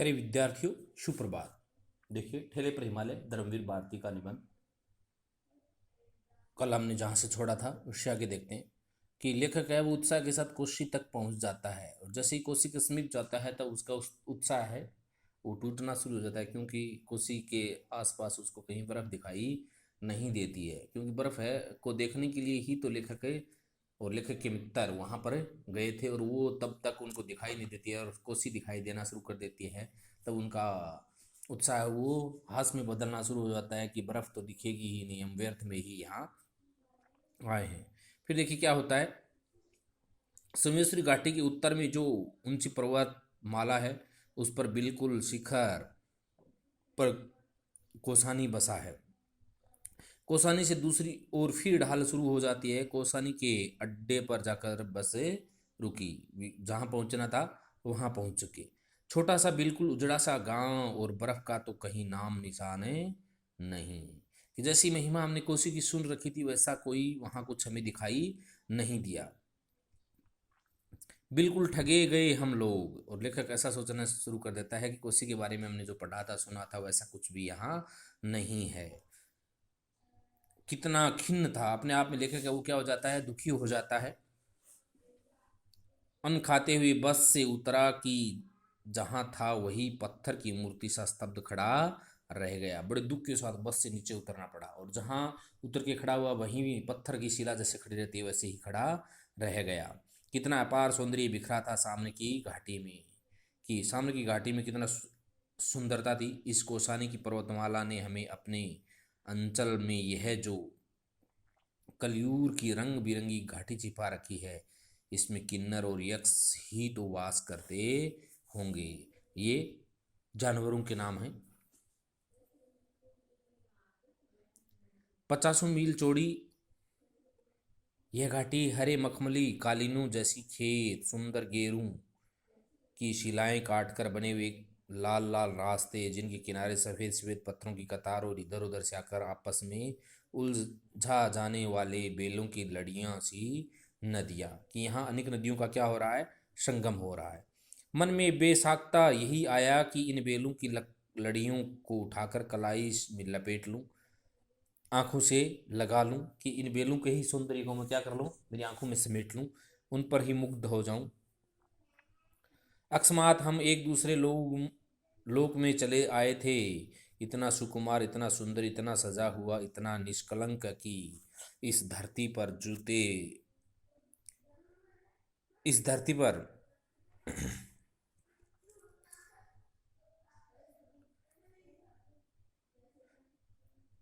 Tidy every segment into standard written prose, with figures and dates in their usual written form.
प्यारे विद्यार्थियों, सुप्रभात। देखिए, ठेले पर हिमालय धर्मवीर भारती का निबंध कल हमने जहाँ से छोड़ा था उससे आगे देखते हैं कि लेखक है वो उत्साह के साथ कोसी तक पहुँच जाता है और जैसे ही कोसी के समीप जाता है तब उसका उत्साह है वो टूटना शुरू हो जाता है, क्योंकि कोसी के आसपास उसको कहीं बर्फ दिखाई नहीं देती है। क्योंकि बर्फ है को देखने के लिए ही तो लेखक है और लेखक के मित्र वहाँ पर गए थे और वो तब तक उनको दिखाई नहीं देती है और कोसी दिखाई देना शुरू कर देती है। तब उनका उत्साह वो हास में बदलना शुरू हो जाता है कि बर्फ तो दिखेगी ही नहीं, हम व्यर्थ में ही यहाँ आए हैं। फिर देखिए क्या होता है। समेश्वरी घाटी के उत्तर में जो ऊंची पर्वत माला है उस पर बिल्कुल शिखर पर कोसानी बसा है। कोसानी से दूसरी ओर फिर ढाल शुरू हो जाती है। कोसानी के अड्डे पर जाकर बसें रुकी, जहां पहुंचना था वहां पहुंच चुके। छोटा सा बिल्कुल उजड़ा सा गांव और बर्फ का तो कहीं नाम निशाने नहीं। कि जैसी महिमा हमने कोसी की सुन रखी थी वैसा कोई वहां कुछ हमें दिखाई नहीं दिया। बिल्कुल ठगे गए हम लोग। और लेखक ऐसा सोचना शुरू कर देता है कि कोसी के बारे में हमने जो पढ़ा था सुना था वैसा कुछ भी यहाँ नहीं है। कितना खिन्न था अपने आप में लेखक है वो, क्या हो जाता है, दुखी हो जाता है। अन्न खाते हुए बस से उतरा कि जहां था वही पत्थर की मूर्ति सा स्तब्ध खड़ा रह गया। बड़े दुख के साथ बस से नीचे उतरना पड़ा और जहां उतर के खड़ा हुआ वहीं भी पत्थर की शिला जैसे खड़ी रहती है वैसे ही खड़ा रह गया। कितना अपार सौंदर्य बिखरा था सामने की घाटी में। कि सामने की घाटी में कितना सुंदरता थी। इस कोसानी की पर्वतमाला ने हमें अपने अंचल में यह जो कलयूर की रंग बिरंगी घाटी छिपा रखी है, इसमें किन्नर और यक्ष ही तो वास करते होंगे। ये जानवरों के नाम हैं। 50 मील चौड़ी यह घाटी हरे मखमली कालीनों जैसी खेत, सुंदर गेरू की शिलाएं काटकर बने हुए लाल लाल रास्ते, जिनके किनारे सफेद सफेद पत्थरों की कतार और इधर उधर से आकर आपस में उलझा जाने वाले बेलों की लड़ियां सी नदियां। कि यहाँ अनेक नदियों का क्या हो रहा है, संगम हो रहा है। मन में बेसाख्ता यही आया कि इन बेलों की लड़ियों को उठाकर कलाई में लपेट लूं, आंखों से लगा लूं। कि इन बेलों के ही सौंदर्य को मैं क्या कर लूं, मेरी आंखों में समेट लूं, उन पर ही मुग्ध हो जाऊं। अकस्मात हम एक दूसरे लोक में चले आए थे। इतना सुकुमार, इतना सुंदर, इतना सजा हुआ, इतना निष्कलंक कि इस धरती पर जूते इस धरती पर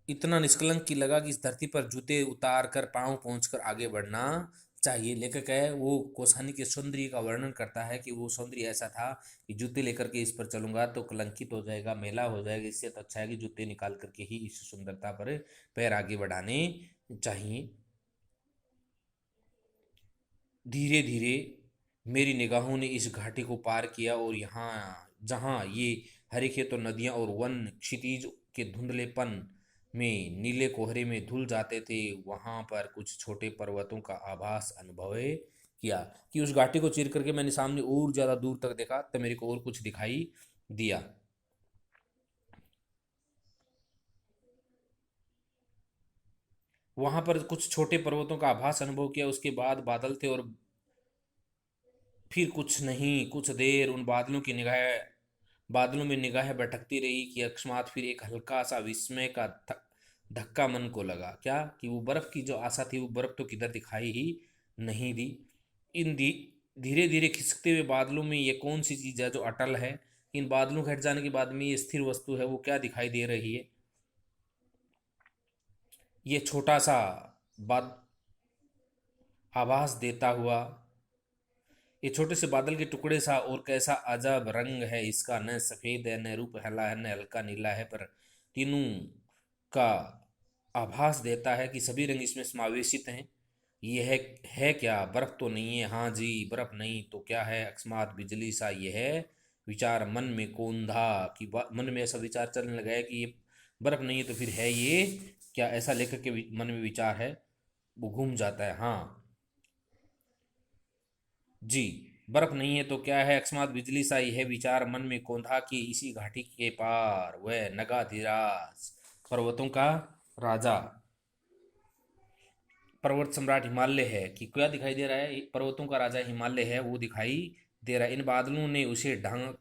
इतना निष्कलंक की लगा कि इस धरती पर जूते उतार कर पांव पहुंचकर आगे बढ़ना चाहिए। लेखक है वो कोसानी के सौंदर्य का वर्णन करता है कि वो सौंदर्य ऐसा था कि जूते लेकर के इस पर चलूंगा तो कलंकित हो जाएगा, मैला हो जाएगा। इससे तो अच्छा है कि जूते निकाल करके ही इस सुंदरता पर पैर आगे बढ़ाने चाहिए। धीरे धीरे मेरी निगाहों ने इस घाटी को पार किया और यहाँ जहाँ ये हरे खेत और नदियाँ और वन क्षितिज के धुंधलेपन में नीले कोहरे में धुल जाते थे, वहां पर कुछ छोटे पर्वतों का आभास अनुभव किया। कि उस घाटी को चीर करके मैंने सामने और ज्यादा दूर तक देखा तो मेरे को और कुछ दिखाई दिया। वहां पर कुछ छोटे पर्वतों का आभास अनुभव किया। उसके बाद बादल थे और फिर कुछ नहीं। कुछ देर उन बादलों में निगाहें भटकती रही कि अकस्मात फिर एक हल्का सा विस्मय का धक्का मन को लगा। क्या कि वो बर्फ की जो आशा थी वो बर्फ तो किधर दिखाई ही नहीं दी। इन धीरे धीरे खिसकते हुए बादलों में ये कौन सी चीज है जो अटल है। इन बादलों के हट जाने के बाद में ये स्थिर वस्तु है वो क्या दिखाई दे रही है। ये छोटा सा बाद आभास देता हुआ, ये छोटे से बादल के टुकड़े सा, और कैसा अजब रंग है इसका, न सफेद है, न रूप हला है, न हल्का नीला है, पर तीनों का आभास देता है कि सभी रंग इसमें समावेशित हैं। यह है क्या, बर्फ तो नहीं है। हाँ जी, बर्फ नहीं तो क्या है। अकस्मात बिजली सा यह विचार मन में कौंधा। कि मन में ऐसा विचार चलने लगा है कि ये बर्फ नहीं है तो फिर है ये क्या। ऐसा लेखक के मन में विचार है, वो घूम जाता है। हाँ जी। बर्फ नहीं है तो क्या है, अकस्मात बिजली सा यह विचार मन में कौंधा कि इसी घाटी के पार वह नगाधिराज पर्वतों का राजा, पर्वत सम्राट हिमालय है। कि क्या दिखाई दे रहा है, पर्वतों का राजा हिमालय है वो दिखाई दे रहा है। इन बादलों ने उसे ढंक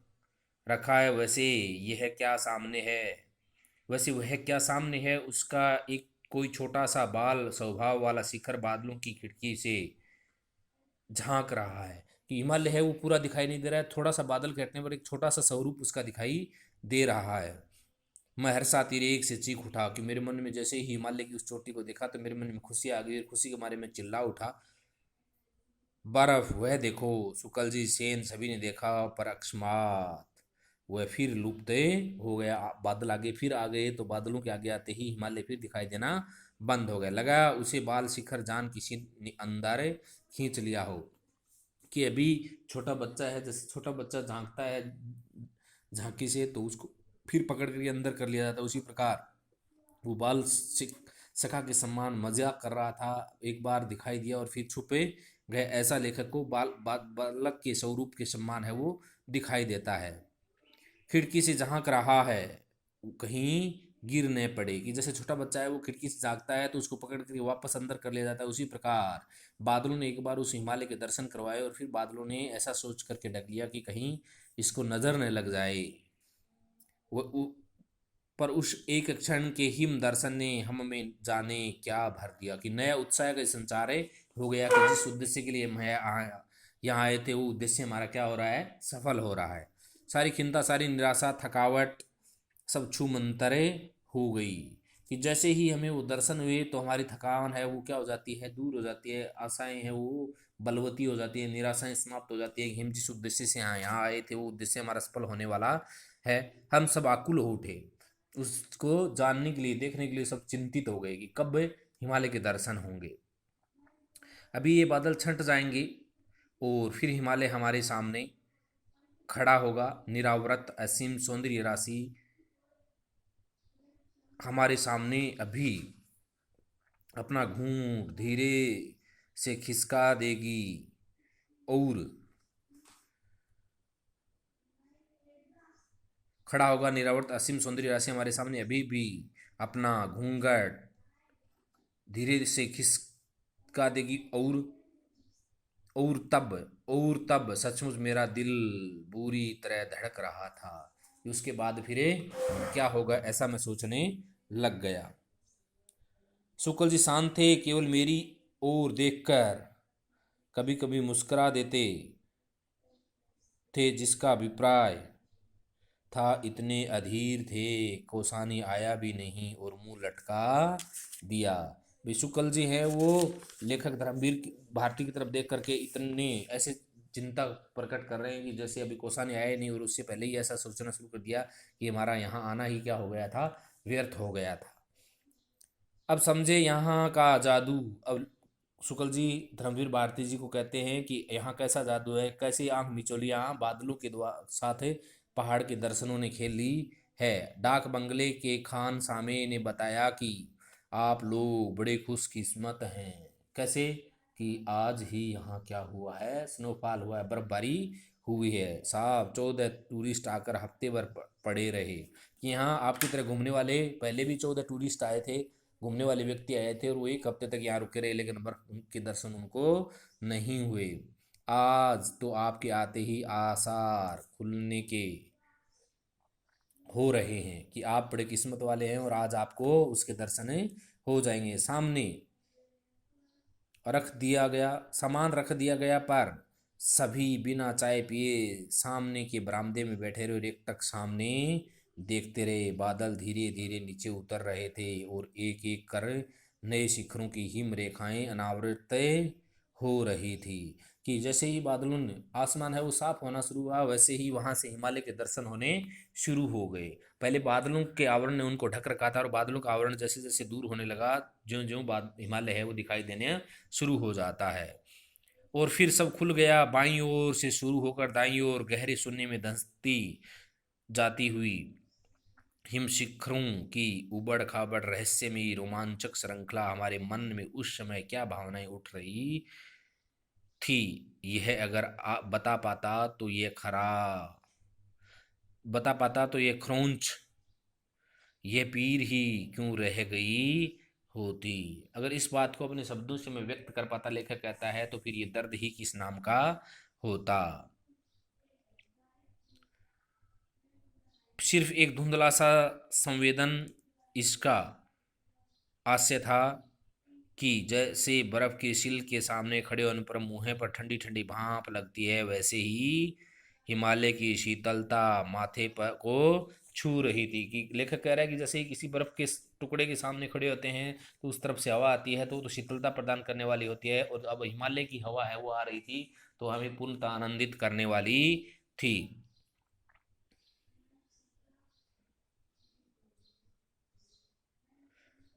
रखा है, वैसे यह क्या सामने है, वैसे वह क्या सामने है, उसका एक कोई छोटा सा बाल स्वभाव वाला शिखर बादलों की खिड़की से झांक रहा है। कि हिमालय है वो पूरा दिखाई नहीं दे रहा है, थोड़ा सा बादल के हटने पर एक छोटा सा स्वरूप उसका दिखाई दे रहा है। मैं हर्षा तिरेक से चीख उठा, कि मेरे मन में जैसे ही हिमालय की उस चोटी को देखा तो मेरे मन में खुशी आ गई, और खुशी के मारे मैं चिल्ला उठा, बर्फ वह देखो। शुक्ल जी, सेन सभी ने देखा, पर अकस्मात वह फिर लुप्त हो गया। बादल आगे फिर आ गए, तो बादलों के आगे आते ही हिमालय फिर दिखाई देना बंद हो गया। लगा उसे बाल शिखर जान किसी ने अंदर खींच लिया हो। कि अभी छोटा बच्चा है, जैसे छोटा बच्चा झांकता है झांकी से, तो उसको फिर पकड़ कर अंदर कर लिया जाता है, उसी प्रकार वो बाल सखा के सम्मान मजाक कर रहा था, एक बार दिखाई दिया और फिर छुपे गए। ऐसा लेखक को बालक के स्वरूप के सम्मान है वो दिखाई देता है। खिड़की से झांक रहा है, कहीं गिर न पड़े। कि जैसे छोटा बच्चा है वो खिड़की से झांकता है तो उसको पकड़ कर वापस अंदर कर लिया जाता है, उसी प्रकार बादलों ने एक बार उस हिमालय के दर्शन करवाए, और फिर बादलों ने ऐसा सोच करके ढक लिया कि कहीं इसको नजर न लग जाए। वो पर उस एक क्षण के हिम दर्शन ने हम में जाने क्या भर दिया। कि नया उत्साह का संचार हो गया, कि जिस उद्देश्य के लिए हम यहाँ आए थे वो उद्देश्य हमारा क्या हो रहा है, सफल हो रहा है। सारी चिंता, सारी निराशा, थकावट सब छू मंतरे हो गई। कि जैसे ही हमें वो दर्शन हुए तो हमारी थकान है वो क्या हो जाती है, दूर हो जाती है, आशाएं हैं वो बलवती हो जाती है, निराशाएं समाप्त हो जाती है। कि हम जिस उद्देश्य से यहाँ आए थे वो उद्देश्य हमारा सफल होने वाला है। हम सब आकुल हो उठे, उसको जानने के लिए, देखने के लिए सब चिंतित हो गए कि कब हिमालय के दर्शन होंगे। अभी ये बादल छंट जाएंगे और फिर हिमालय हमारे सामने खड़ा होगा, निरावृत असीम सौंदर्य राशि हमारे सामने अभी अपना घूंट धीरे से खिसका देगी, और खड़ा होगा। निरावृत असीम सौंदर्य राशि हमारे सामने अभी भी अपना घूंघट धीरे से खिसका देगी, और तब सचमुच मेरा दिल बुरी तरह धड़क रहा था। उसके बाद फिर क्या होगा ऐसा मैं सोचने लग गया। शुक्ल जी शांत थे, केवल मेरी ओर देखकर कभी कभी मुस्कुरा देते थे, जिसका अभिप्राय था इतने अधीर थे कोसानी आया भी नहीं और मुंह लटका दिया। भाई शुक्ल जी हैं वो लेखक धर्मवीर भारती की तरफ देख करके इतने ऐसे चिंता प्रकट कर रहे हैं कि जैसे अभी कोसानी आया नहीं, और उससे पहले ही ऐसा सोचना शुरू कर दिया कि हमारा यहाँ आना ही क्या हो गया था, व्यर्थ हो गया था। अब समझे यहाँ का जादू। अब शुक्ल जी धर्मवीर भारती जी को कहते हैं कि यहाँ कैसा जादू है, कैसी आंख मिचौलियाँ बादलों के साथ पहाड़ के दर्शनों ने खेल ली है। डाक बंगले के खान सामे ने बताया कि आप लोग बड़े खुशकिस्मत हैं। कैसे, कि आज ही यहाँ क्या हुआ है, स्नोफॉल हुआ है, बर्फबारी हुई है साहब। 14 टूरिस्ट आकर हफ्ते भर पड़े रहे। कि यहाँ आपकी तरह घूमने वाले पहले भी 14 टूरिस्ट आए थे, घूमने वाले व्यक्ति आए थे, और वो एक हफ्ते तक यहाँ रुके रहे, लेकिन बर्फ के दर्शन उनको नहीं हुए। आज तो आपके आते ही आसार खुलने के हो रहे हैं, कि आप बड़े किस्मत वाले हैं और आज आपको उसके दर्शन हो जाएंगे। सामने रख दिया गया सामान रख दिया गया, पर सभी बिना चाय पिए सामने के बरामदे में बैठे रहे और एक टक सामने देखते रहे। बादल धीरे धीरे नीचे उतर रहे थे और एक एक कर नए शिखरों की हिम रेखाएं अनावृत हो रही थी। कि जैसे ही बादलों ने आसमान है वो साफ होना शुरू हुआ, वैसे ही वहां से हिमालय के दर्शन होने शुरू हो गए। पहले बादलों के आवरण ने उनको ढक रखा था, और बादलों का आवरण जैसे जैसे दूर होने लगा, ज्यों ज्यों हिमालय है वो दिखाई देने शुरू हो जाता है। और फिर सब खुल गया, बाईं ओर से शुरू होकर दाईं ओर गहरे शून्य में धंसती जाती हुई हिम शिखरों की उबड़ खाबड़ रहस्यमयी रोमांचक श्रृंखला। हमारे मन में उस समय क्या भावनाएं उठ रही थी, यह अगर बता पाता तो ये खरा, बता पाता तो ये ख्रोंच, ये पीर ही क्यों रह गई होती। अगर इस बात को अपने शब्दों से मैं व्यक्त कर पाता, लेखक कहता है, तो फिर ये दर्द ही किस नाम का होता। सिर्फ एक धुंधला सा संवेदन इसका आश्य था कि जैसे बर्फ की सिल के सामने खड़े होने पर मुंह पर ठंडी ठंडी भाप लगती है, वैसे ही हिमालय की शीतलता माथे पर को छू रही थी। कि लेखक कह रहा है कि जैसे ही किसी बर्फ के टुकड़े के सामने खड़े होते हैं तो उस तरफ से हवा आती है, तो वो तो शीतलता प्रदान करने वाली होती है, और अब हिमालय की हवा है वो आ रही थी तो हमें पूर्णतः आनंदित करने वाली थी।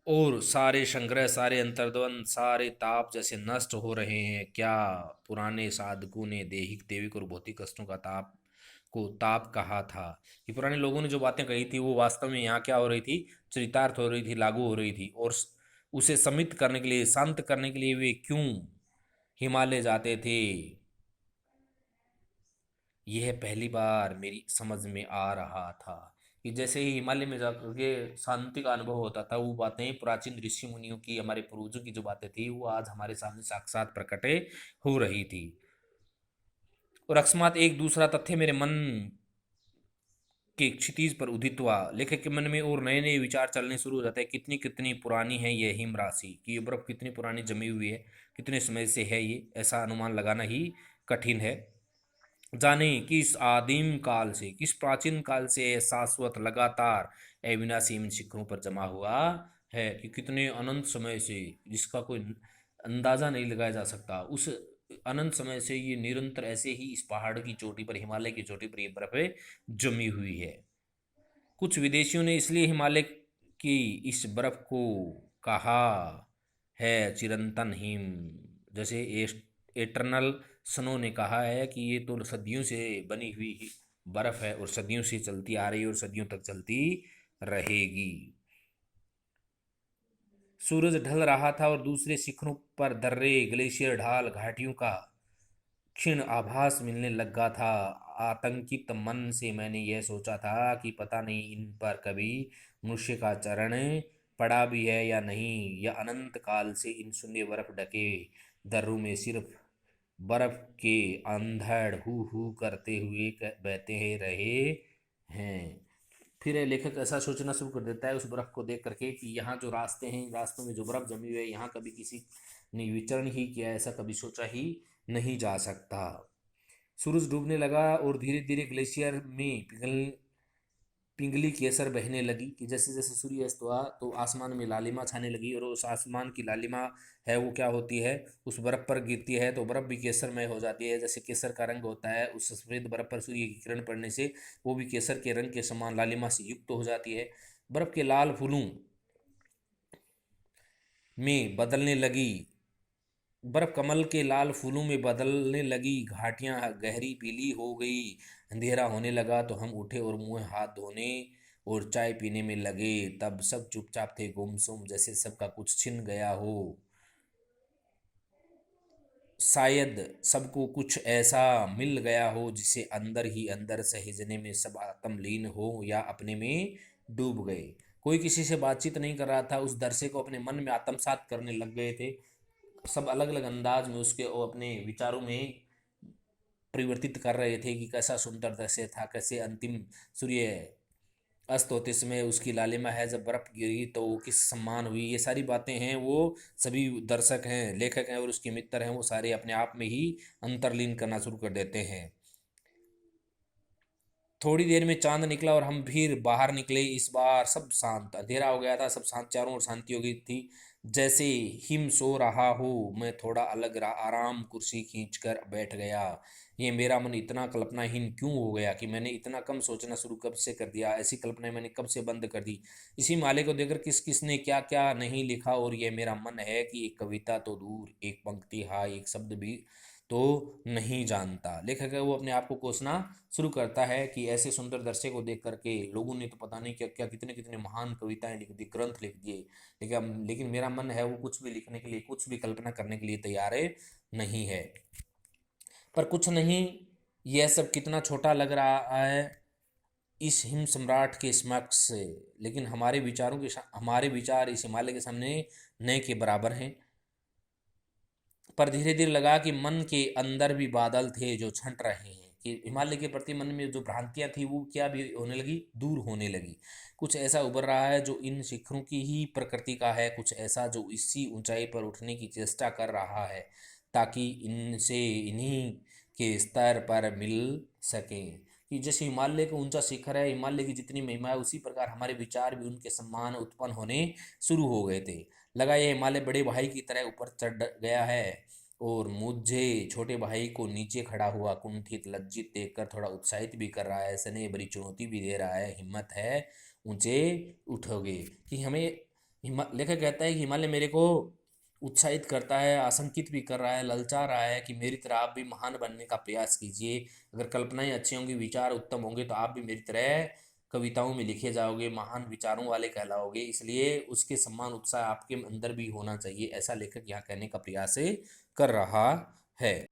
और सारे संग्रह, सारे अंतर्द्वंद, सारे ताप जैसे नष्ट हो रहे हैं। क्या पुराने साधकों ने दैहिक दैविक और भौतिक कष्टों का ताप को ताप कहा था। कि पुराने लोगों ने जो बातें कही थी वो वास्तव में यहाँ क्या हो रही थी, चरितार्थ हो रही थी, लागू हो रही थी। और उसे शमित करने के लिए, शांत करने के लिए वे क्यों हिमालय जाते थे, यह पहली बार मेरी समझ में आ रहा था। कि जैसे ही हिमालय में जाकर के शांति का अनुभव होता था, वो बातें प्राचीन ऋषि मुनियों की, हमारे पूर्वजों की जो बातें थी वो आज हमारे सामने साक्षात प्रकटे हो रही थी। और अकस्मात एक दूसरा तथ्य मेरे मन के क्षितिज पर उदित हुआ। लेखक के मन में और नए नए विचार चलने शुरू हो जाते हैं। कितनी कितनी पुरानी है ये हिम राशि, कि ये बर्फ कितनी पुरानी जमी हुई है, कितने समय से है ये, ऐसा अनुमान लगाना ही कठिन है। जाने किस आदिम काल से, किस प्राचीन काल से यह शाश्वत लगातार अविनाशी इन शिखरों पर जमा हुआ है। कि कितने अनंत समय से, जिसका कोई अंदाजा नहीं लगाया जा सकता, उस अनंत समय से ये निरंतर ऐसे ही इस पहाड़ की चोटी पर, हिमालय की चोटी पर ये बर्फें जमी हुई है। कुछ विदेशियों ने इसलिए हिमालय की इस बर्फ को कहा है चिरंतन हिम, जैसे एटर्नल स्नो ने कहा है कि ये तो सदियों से बनी हुई बर्फ है और सदियों से चलती आ रही है और सदियों तक चलती रहेगी। सूरज ढल रहा था और दूसरे शिखरों पर दर्रे, ग्लेशियर, ढाल, घाटियों का क्षीण आभास मिलने लगा था। आतंकित मन से मैंने यह सोचा था कि पता नहीं इन पर कभी मनुष्य का चरण पड़ा भी है या नहीं, या अनंत काल से इन शून्य बर्फ ढके दर्रों में सिर्फ बर्फ के अंधड़ हु हु करते हुए बहते ही रहे हैं। फिर ये लेखक ऐसा सोचना शुरू कर देता है उस बर्फ को देख करके कि यहाँ जो रास्ते हैं, इन रास्तों में जो बर्फ जमी हुई है, यहाँ कभी किसी ने विचरण ही किया, ऐसा कभी सोचा ही नहीं जा सकता। सूरज डूबने लगा और धीरे धीरे ग्लेशियर में पिंगली केसर बहने लगी। कि जैसे जैसे सूर्य अस्त हुआ तो आसमान में लालिमा छाने लगी, और उस आसमान की लालिमा है वो क्या होती है, उस बर्फ पर गिरती है तो बर्फ भी केसरमय हो जाती है। जैसे केसर का रंग होता है, उस सफेद बर्फ पर सूर्य की किरण पड़ने से वो भी केसर के रंग के समान लालिमा से युक्त हो जाती है। बर्फ के लाल फूलों में बदलने लगी, बर्फ कमल के लाल फूलों में बदलने लगी, घाटियां गहरी पीली हो गई। अंधेरा होने लगा तो हम उठे और मुंह हाथ धोने और चाय पीने में लगे। तब सब चुपचाप थे, गुमसुम, जैसे सबका कुछ छिन गया हो। शायद सबको कुछ ऐसा मिल गया हो जिसे अंदर ही अंदर सहेजने में सब आत्मलीन हो या अपने में डूब गए। कोई किसी से बातचीत नहीं कर रहा था, उस दर्शे को अपने मन में आत्मसात करने लग गए थे। सब अलग अलग अंदाज में उसके वो अपने विचारों में परिवर्तित कर रहे थे कि कैसा सुंदर दृश्य था, कैसे अंतिम सूर्य अस्त होते समय उसकी लालिमा है, जब बर्फ गिरी तो वो किस सम्मान हुई। ये सारी बातें हैं, वो सभी दर्शक हैं, लेखक हैं और उसके मित्र हैं, वो सारे अपने आप में ही अंतर्लीन करना शुरू कर देते हैं। थोड़ी देर में चांद निकला और हम फिर बाहर निकले। इस बार सब शांत, अंधेरा हो गया था, सब शांत, चारों ओर शांति हो गई थी। जैसे हिम सो रहा हो, मैं थोड़ा अलग आराम कुर्सी खींचकर बैठ गया। ये मेरा मन इतना कल्पनाहीन क्यों हो गया, कि मैंने इतना कम सोचना शुरू कब से कर दिया, ऐसी कल्पनाएं मैंने कब से बंद कर दी। इसी माले को देखकर किस किस ने क्या क्या नहीं लिखा, और ये मेरा मन है कि एक कविता तो दूर, एक पंक्ति, हाँ एक शब्द भी तो नहीं जानता। लेखक है वो अपने आप को कोसना शुरू करता है कि ऐसे सुंदर दृश्य को देख करके लोगों ने तो पता नहीं क्या क्या कितने कितने महान कविताएं लिख दी, ग्रंथ लिख दिए, लेकिन मेरा मन है वो कुछ भी लिखने के लिए, कुछ भी कल्पना करने के लिए तैयार है नहीं है। पर कुछ नहीं, यह सब कितना छोटा लग रहा है इस हिम सम्राट के समक्ष से, लेकिन हमारे विचार इस हिमालय के सामने न के बराबर हैं। पर धीरे धीरे लगा कि मन के अंदर भी बादल थे जो छंट रहे हैं, कि हिमालय के प्रति मन में जो भ्रांतियां थी वो क्या भी होने लगी, दूर होने लगी। कुछ ऐसा उभर रहा है जो इन शिखरों की ही प्रकृति का है, कुछ ऐसा जो इसी ऊंचाई पर उठने की चेष्टा कर रहा है ताकि इनसे इन्हीं के स्तर पर मिल सके। कि जैसे हिमालय का ऊंचा शिखर है, हिमालय की जितनी महिमा है, उसी प्रकार हमारे विचार भी उनके सम्मान उत्पन्न होने शुरू हो गए थे। लगा ये हिमालय बड़े भाई की तरह ऊपर चढ़ गया है और मुझे छोटे भाई को नीचे खड़ा हुआ कुंठित लज्जित देखकर थोड़ा उत्साहित भी कर रहा है, स्नेह भरी चुनौती भी दे रहा है, हिम्मत है ऊंचे उठोगे। कि हमें लेखक कहता है कि हिमालय मेरे को उत्साहित करता है, आशंकित भी कर रहा है, ललचा रहा है कि मेरी तरह आप भी महान बनने का प्रयास कीजिए। अगर कल्पनाएं अच्छी होंगी, विचार उत्तम होंगे, तो आप भी मेरी तरह कविताओं में लिखे जाओगे, महान विचारों वाले कहलाओगे। इसलिए उसके सम्मान उत्साह आपके अंदर भी होना चाहिए, ऐसा लेखक यहाँ कहने का प्रयास कर रहा है।